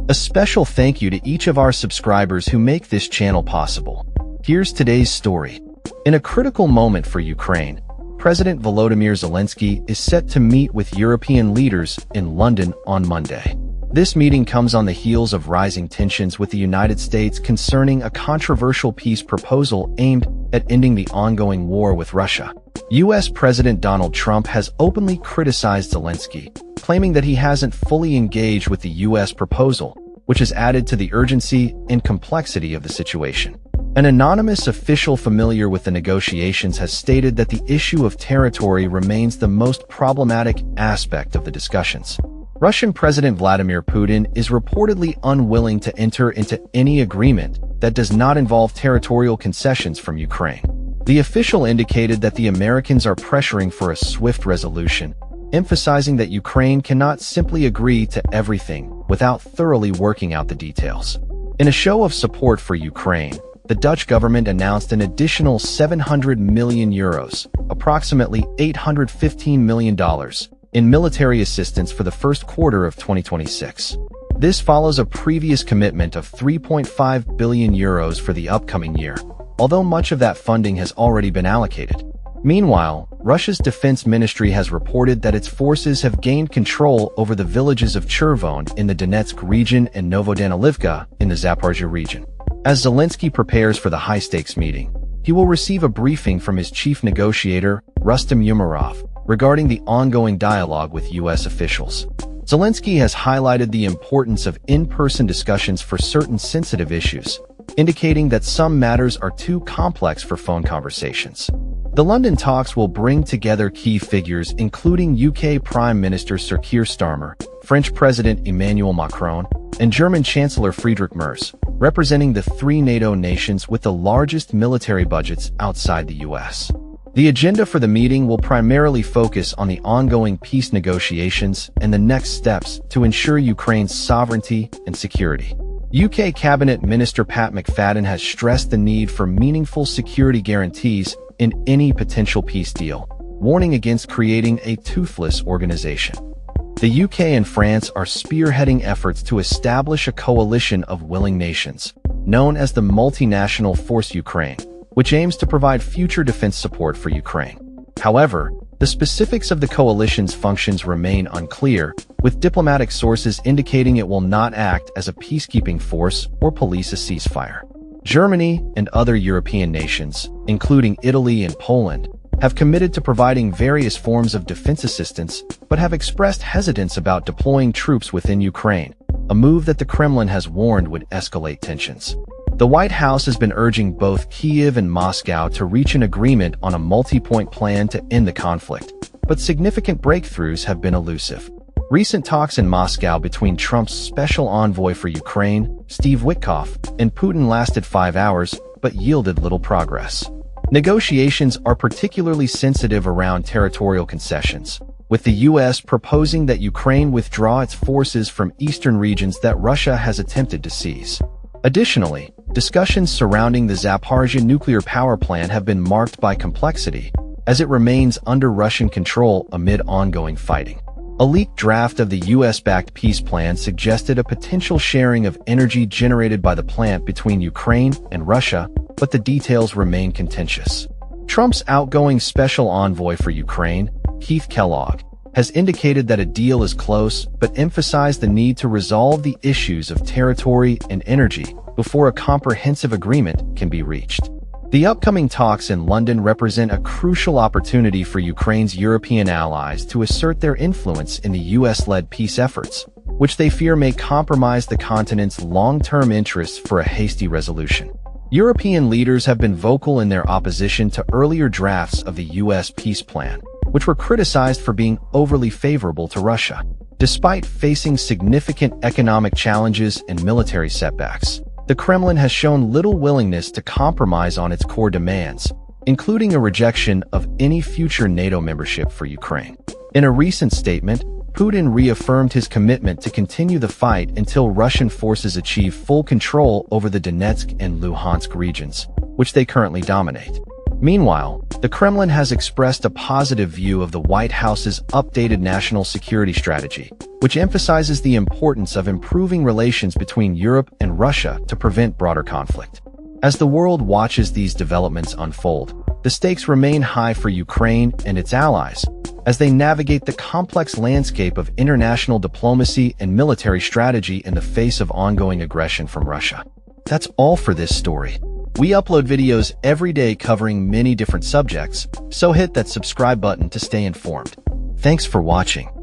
A special thank you to each of our subscribers who make this channel possible. Here's today's story. In a critical moment for Ukraine, President Volodymyr Zelensky is set to meet with European leaders in London on Monday. This meeting comes on the heels of rising tensions with the United States concerning a controversial peace proposal aimed at ending the ongoing war with Russia. U.S. President Donald Trump has openly criticized Zelensky, claiming that he hasn't fully engaged with the U.S. proposal, which has added to the urgency and complexity of the situation. An anonymous official familiar with the negotiations has stated that the issue of territory remains the most problematic aspect of the discussions. Russian President Vladimir Putin is reportedly unwilling to enter into any agreement that does not involve territorial concessions from Ukraine. The official indicated that the Americans are pressuring for a swift resolution, emphasizing that Ukraine cannot simply agree to everything without thoroughly working out the details. In a show of support for Ukraine, the Dutch government announced an additional €700 million, approximately $815 million, in military assistance for the first quarter of 2026. This follows a previous commitment of €3.5 billion for the upcoming year, although much of that funding has already been allocated. Meanwhile, Russia's defense ministry has reported that its forces have gained control over the villages of Chervon in the Donetsk region and Novodanilivka in the Zaporizhzhia region. As Zelensky prepares for the high-stakes meeting, he will receive a briefing from his chief negotiator, Rustem Umerov, regarding the ongoing dialogue with U.S. officials. Zelensky has highlighted the importance of in-person discussions for certain sensitive issues, indicating that some matters are too complex for phone conversations. The London talks will bring together key figures including UK Prime Minister Sir Keir Starmer, French President Emmanuel Macron, and German Chancellor Friedrich Merz, representing the three NATO nations with the largest military budgets outside the US. The agenda for the meeting will primarily focus on the ongoing peace negotiations and the next steps to ensure Ukraine's sovereignty and security. UK Cabinet Minister Pat McFadden has stressed the need for meaningful security guarantees in any potential peace deal, warning against creating a toothless organization. The UK and France are spearheading efforts to establish a coalition of willing nations, known as the Multinational Force Ukraine, which aims to provide future defense support for Ukraine. However, the specifics of the coalition's functions remain unclear, with diplomatic sources indicating it will not act as a peacekeeping force or police a ceasefire. Germany and other European nations, including Italy and Poland, have committed to providing various forms of defense assistance, but have expressed hesitance about deploying troops within Ukraine, a move that the Kremlin has warned would escalate tensions. The White House has been urging both Kyiv and Moscow to reach an agreement on a multi-point plan to end the conflict, but significant breakthroughs have been elusive. Recent talks in Moscow between Trump's special envoy for Ukraine, Steve Witkoff, and Putin lasted 5 hours, but yielded little progress. Negotiations are particularly sensitive around territorial concessions, with the U.S. proposing that Ukraine withdraw its forces from eastern regions that Russia has attempted to seize. Additionally, discussions surrounding the Zaporizhzhia nuclear power plant have been marked by complexity, as it remains under Russian control amid ongoing fighting. A leaked draft of the U.S.-backed peace plan suggested a potential sharing of energy generated by the plant between Ukraine and Russia, but the details remain contentious. Trump's outgoing special envoy for Ukraine, Keith Kellogg, has indicated that a deal is close, but emphasized the need to resolve the issues of territory and energy before a comprehensive agreement can be reached. The upcoming talks in London represent a crucial opportunity for Ukraine's European allies to assert their influence in the US-led peace efforts, which they fear may compromise the continent's long-term interests for a hasty resolution. European leaders have been vocal in their opposition to earlier drafts of the US peace plan, which were criticized for being overly favorable to Russia. Despite facing significant economic challenges and military setbacks, the Kremlin has shown little willingness to compromise on its core demands, including a rejection of any future NATO membership for Ukraine. In a recent statement, Putin reaffirmed his commitment to continue the fight until Russian forces achieve full control over the Donetsk and Luhansk regions, which they currently dominate. Meanwhile, the Kremlin has expressed a positive view of the White House's updated national security strategy, which emphasizes the importance of improving relations between Europe and Russia to prevent broader conflict. As the world watches these developments unfold, the stakes remain high for Ukraine and its allies as they navigate the complex landscape of international diplomacy and military strategy in the face of ongoing aggression from Russia. That's all for this story. We upload videos every day covering many different subjects, so hit that subscribe button to stay informed. Thanks for watching.